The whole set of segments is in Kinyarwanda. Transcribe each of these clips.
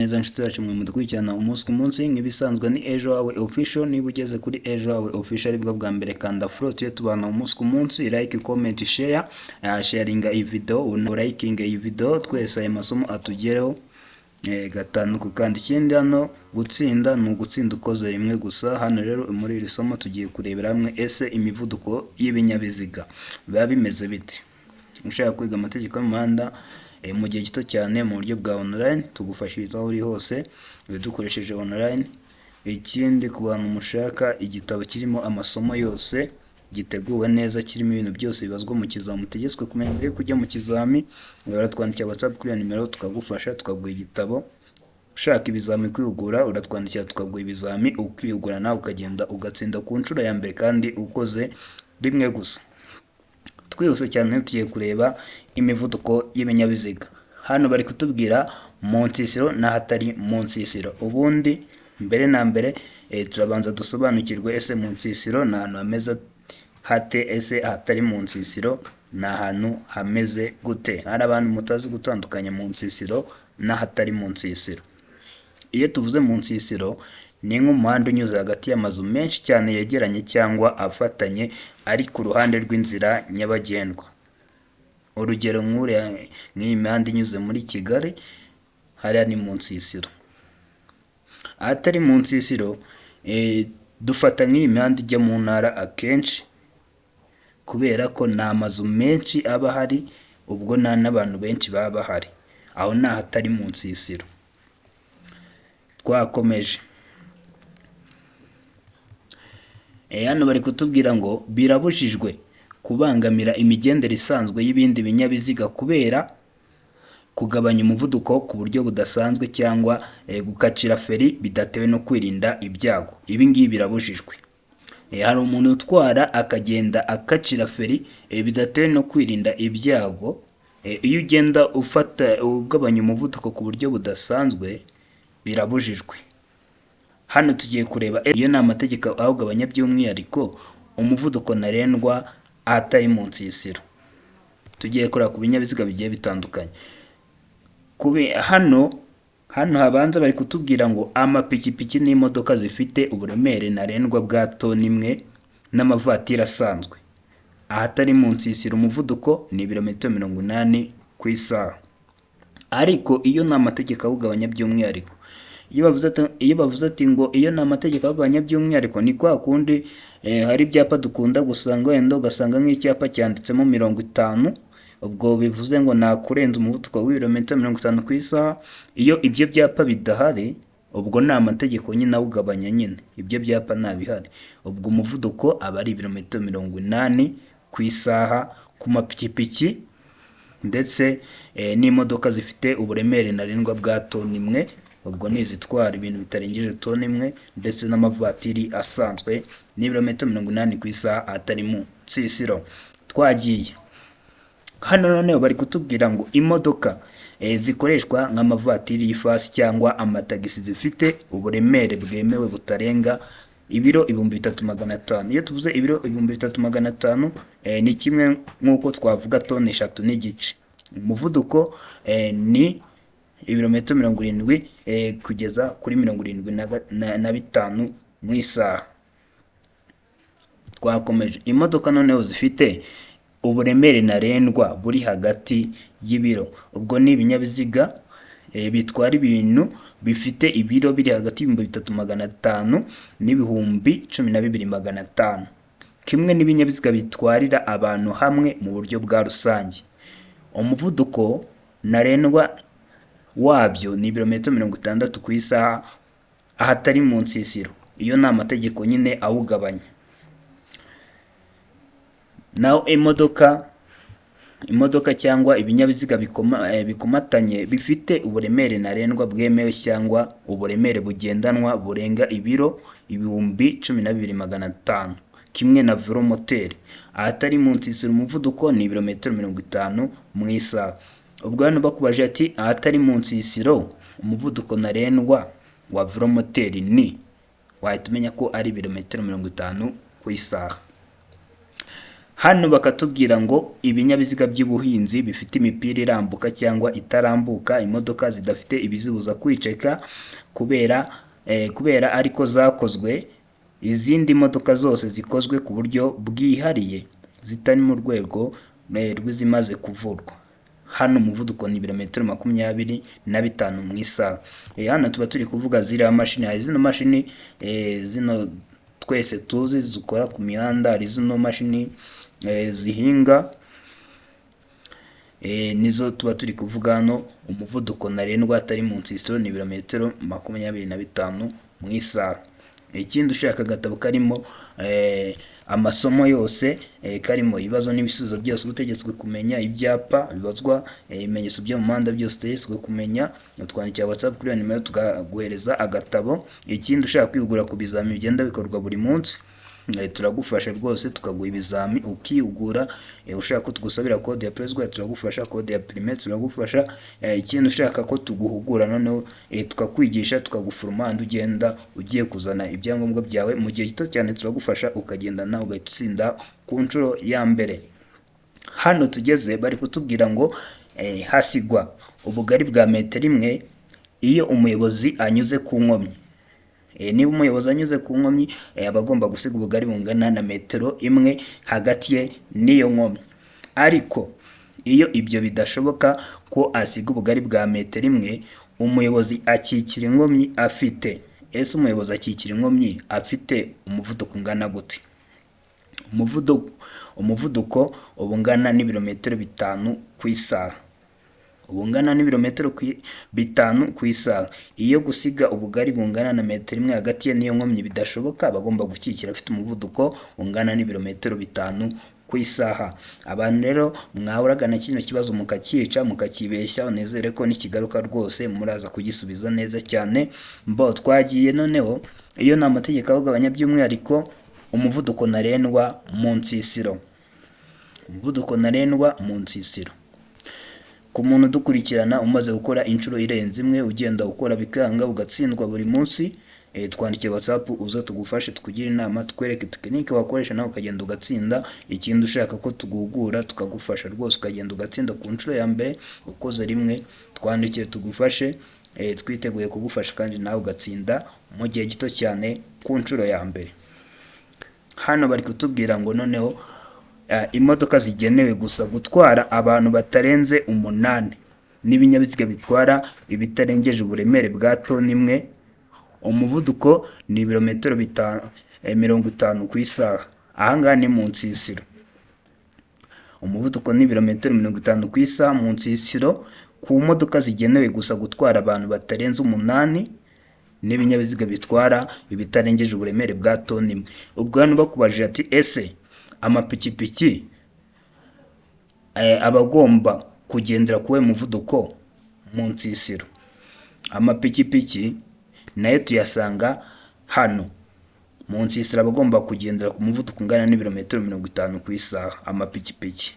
Neza nshuti yacu mwe mudukurikirana umunsi ku munsi nk'ibisanzwe ni Ejo Wawe Official. Niba ugeze kuri Ejo Wawe Official aribwo bwa mbere kanda follow tujye tubana umunsi ku munsi, like, comment, share, sharinga iyi video, unalikinga iyi video, twese aya masomo atugereho gatanu ku kandi. Ikindi hano gutsinda ni ugutsinda ukoze rimwe gusa. Hano rero muri iri somo tugiye kurebera hamwe ese imivuduko y'ibinyabiziga biba bimeze biti. Ushaka kwiga amategeko y'umuhanda mu gihe gito cyane mu buryo bwa online, tugufashiriza aho uri hose dukoresheje online. Ikindi ku bantu mushaka igitabo kirimo amasomo yose giteguwe neza, kirimo ibintu byose bibazwa mu kizami, mutegetswe kumenya mbere kujya mu kizami, uratwandikira WhatsApp kuri nimero tukagufasha tukaguha igitabo. Ushaka ibizami kwihugura uratwandikira tukaguha ibizami ukihugura, nawe ukagenda ugatsinda ku nshuro ya mbere kandi ukoze rimwe gusa. Twihuse cyane tugiye kureba imivuduko y'ibinyabiziga. Hano bari kutubwira mu nsisiro n'ahatari mu nsisiro. Ubundi mbere na mbere turabanza dusobanukirwe ese mu nsisiro ni ahantu hameze hate, ese ahatari mu nsisiro ni ahantu hameze gute. Hari abantu mutazi gutandukanya mu nsisiro n'ahatari mu nsisiro. Iyo tuvuze mu nsisiro ni nk'umuhanda unyuze hagati y'amazu menshi cyane yegeranye cyangwa afatanye ari ku ruhande rw'inzira nyabagendwa. Urugero nk'iyi mihanda inyuze muri Kigali, hariya ni mu nsisiro. Ahatari mu nsisiro dufata nk'iyi mihanda ijya mu ntara akenshi, kubera ko nta mazu menshi aba ahari, ubwo nta n'abantu benshi baba bahari. Aho ni ahatari mu nsisiro. Twakomeje. Hano bari kutubwira ngo birabujijwe kubangamira imigendere isanzwe y'ibindi binyabiziga kubera kugabanya umuvuduko ku buryo budasanzwe cyangwa gukacira feri bidatewe no kwirinda ibyago. Ibi ngibi birabujijwe. Hari umuntu utwara akagenda akacira feri bidatewe no kwirinda ibyago. Iyo ugenda ugabanya umuvuduko ku buryo budasanzwe birabujijwe. Hano tugiye kureba iyo ni amategeko awugabanya by'umwihariko umuvuduko ntarengwa ahatari mu nsisiro. Tugiye kureba ku binyabiziga bigiye bitandukanye. Hano habanza bari kutubwira ngo amapikipiki n'imodoka zifite uburemere ntarengwa bwa toni imwe n'amavatiri asanzwe. Ahatari mu nsisiro umuvuduko ni ibirometero 80 ku isaha. Ariko iyo ni amategeko awugabanya by'umwihariko. Iyo bavuze ati ngo iyo ni amategeko awugabanya by'umwihariko, ni kwa kundi hari ibyapa dukunda gusanga, wenda ugasanga nk'icyapa cyanditsemo 50, ubwo bivuze ngo nta kurenza umuvuduko w'ibirometero 50 ku isaha. Iyo ibyo byapa bidahari, ubwo ni amategeko nyine awugabanya nyine. Ibyo byapa ntabihari, ubwo umuvuduko aba ari ibirometero 80 ku isaha ku mapikipiki ndetse n'imodoka zifite uburemere ntarengwa bwa toni imwe. Ubwo ni izitwara ibintu bitarengeje toni imwe, ndetse n'amavatiri asanzwe n'ibirometero 80 ku isaha ahatari mu nsisiro. Twagiye. Hano noneho bari kutubwira ngo imodoka zikoreshwa nk'amavatiri y'ifasi cyangwa amatagisi zifite uburemere bwemewe butarenga ibiro 3500. Iyo tuvuze ibiro 3500 ni kimwe nk'uko twavuga toni 3 n'igice. Umuvuduko ni ibirometero 70 kugeza kuri 75 mu isaha. Twakomeje. Imodoka noneho zifite uburemere ntarengwa buri hagati y'ibiro. Ubwo ni ibinyabiziga bitwara ibintu bifite ibiro biri hagati y'3500 n'ibihumbi 12500, kimwe n'ibinyabiziga bitwarira abantu hamwe mu buryo bwa rusange. Umuvuduko ntarengwa wabyo ni ibirometero 60 ku isaha ahatari mu nsisiro. Iyo ni amategeko nyine awugabanya. Naho imodoka cyangwa ibinyabiziga bikomatanye bifite uburemere ntarengwa bwemewe cyangwa uburemere bugendanwa burenga ibiro 12500, kimwe na velomoteri. Ahatari mu nsisiro umuvuduko ni ibirometero 50 mu isaha. Ubwo hano bakubaje ati ahatari mu nsisiro umuvuduko ntarengwa wa velomoteri wahita umenya ko ari ibirometero 50 ku isaha. Hano bakatubwira ngo ibinyabiziga by'ubuhinzi bifite imipira irambuka cyangwa itarambuka, imodoka zidafite ibizibuza kwiceka kubera ariko zakozwe, izindi modoka zose zikozwe ku buryo bwihariye zitari mu rwego rw'izimaze kuvurwa. Hano umuvuduko ni ibirometero 25 mu isaha. Hano tuba turi kuvuga ziriya mashini, hari zino mashini zino twese tuzi zikora ku mihanda, hari zino mashini zihinga, nizo tuba turi kuvuga hano. Umuvuduko ntarengwa atari mu nsisiro ni ibirometero 25 mu isaha. Ikindi ushaka agatabo karimo amasomo yose, karimo ibibazo n'ibisubizo byose utegetswe kumenya, ibyapa bibazwa, ibimenyetso byo mu muhanda byose utegetswe kumenya, utwandikira WhatsApp kuri nimero tukaguhereza agatabo. Ikindi ushaka kwigura ku bizami bigenda bikorwa buri munsi, turagufasha rwose, tukaguha ibizami ukiyugura. Ushaka ko tugusabira code ya Preschool turagufasha, code ya primaire turagufasha. Ikindi ushaka ko tuguhugura noneho tukakwigisha, tukagufuruma andi ugenda ugiye kuzana ibyangombwa byawe mu gihe gito cyane, turagufasha ukagenda nawe ugahita utsinda ku nshuro ya mbere. Hano tugeze bari kutubwira ngo hasigwa ubugari bwa metero imwe iyo umuyobozi anyuze ku nkomyi. Niba umuyobozi anyuze ku nkomyi, aba agomba gusiga ubugari bungana na metero imwe hagati ye n'iyo nkomyi. Ariko iyo ibyo bidashoboka ko asiga ubugari bwa metero imwe, umuyobozi akikira inkomyi afite, ese umuyobozi akikira inkomyi afite umuvuduko ungana gute? Umuvuduko ubungana n'ibirometero 5 ku isaha. Ubungana n'ibirometero 5 ku isaha. Iyo gusiga ubugari bungana na metero imwe hagati ye n'iyo nkomyi bidashoboka, bagomba gukikira afite umuvuduko ungana n'ibirometero 5 ku isaha. Abantu rero mwahoragana kino kibazo mukakica mukakibeshya, unezere ko nikigaruka rwose muraza kugisubiza neza cyane. Twagiye noneho, iyo ni amategeko awugabanya by'umwihariko umuvuduko ntarengwa mu nsisiro. Umuvuduko ntarengwa mu nsisiro. Ku muntu dukurikirana umaze gukora inshuro irenze imwe, ugenda ukora bikanga ugatsindwa buri munsi, twandikire WhatsApp uze tugufashe, tukugire inama, tukwereke tekinike wakoresha nawe ukagenda ugatsinda. Ikindi ushaka ko tuguhugura tukagufasha rwose ukagenda ugatsinda ku nshuro ya mbere ukoze rimwe, twandikire tugufashe, twiteguye kugufasha kandi nawe ugatsinda mu gihe gito cyane ku nshuro ya mbere. Hano bari kutubwira ngo noneho imodoka zigenewe gusa gutwara abantu batarenze 8 n'ibinyabiziga bitwara ibitarengeje uburemere bwa toni imwe, umuvuduko ni ibirometero 50 ku isaha. Ahangaha ni mu nsisiro. Umuvuduko ni ibirometero 50 ku isaha mu nsisiro ku modoka zigenewe gusa gutwara abantu batarenze 8 n'ibinyabiziga bitwara ibitarengeje uburemere bwa toni imwe. Ubwo hano bakubajije ati ese amapikipiki abagomba kugendera kuwe muvuduko mu nsisiro? Amapikipiki nayo tuyasanga hano mu nsisiro, abagomba kugendera ku muvuduko ungana n'ibirometero 50 ku isaha amapikipiki.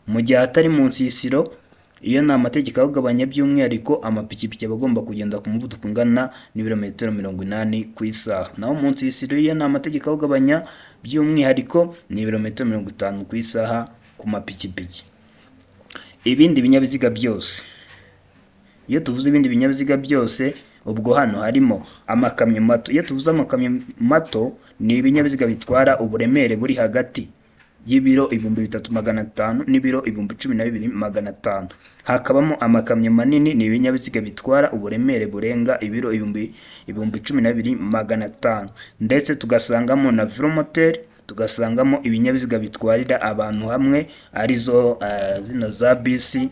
Mu gihe atari mu nsisiro, iyo ni amategeko awugabanya by'umwihariko, amapikipiki abagomba kugenda ku muvuduko ungana n'ibirometero 80 ku isaha. Naho mu nsisiro iyo ni amategeko awugabanya by'umwihariko ni ibirometero 50 ku isaha ku mapikipiki. Ibindi binyabiziga byose, iyo tuvuze ibindi binyabiziga byose, ubwo hano harimo amakamyo mato. Iyo tuvuze amakamyo mato, ni ibinyabiziga bitwara uburemere buri hagati y'ibiro 3500 n'ibiro 12500. Hakabamo amakamyo manini, ni ibinyabiziga bitwara uburemere burenga ibiro 12500. Ndetse tugasangamo na velomoteri, tugasangamo ibinyabiziga bitwarira abantu hamwe, arizo zino za bisi,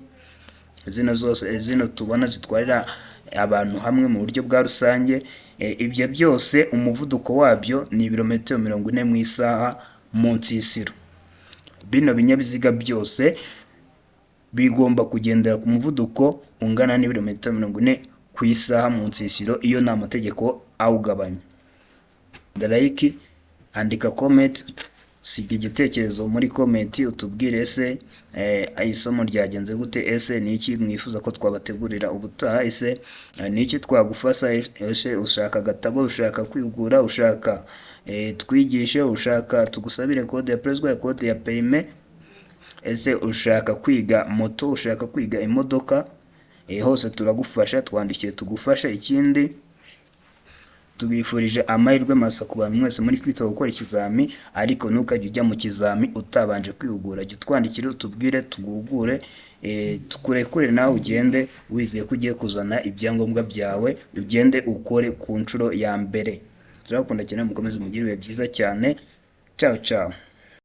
zino tubona zitwarira abantu hamwe mu buryo bwa rusange. Ibyo byose umuvuduko wabyo ni ibirometero 40 mu isaha mu nsisiro. Bino binyabiziga byose bigomba kugendera ku muvuduko ungana n'ibirometero 40 ku isaha mu nsisiro. Iyo ni amategeko awugabanya. Like, andika comment, siga igitekerezo muri comment utubwire ese isomo ryagenze gute, ese ni iki mwifuza ko twabategurira ubutaha, ese ni iki twagufasha, ese ushaka agatabo, ushaka kwigura, ushaka twigishe, ushaka tugusabire code ya Play, code ya perime, ese ushaka kwiga moto, ushaka kwiga imodoka, hose turagufasha, twandikiye tugufasha. Ikindi tubifurije amahirwe masa ku bantu mwese muri kwita gukora ikizami, ariko ntukajye ujya mu kizami utabanje kwihugura. Jya utwandikira utubwire tugugure, tukurekure nawe ugende wizeye ko ugiye kuzana ibyangombwa byawe, ugende ukore ku nshuro ya mbere. Turakunda cyane, mukomeze mugire ibihe byiza cyane. Ciao ciao.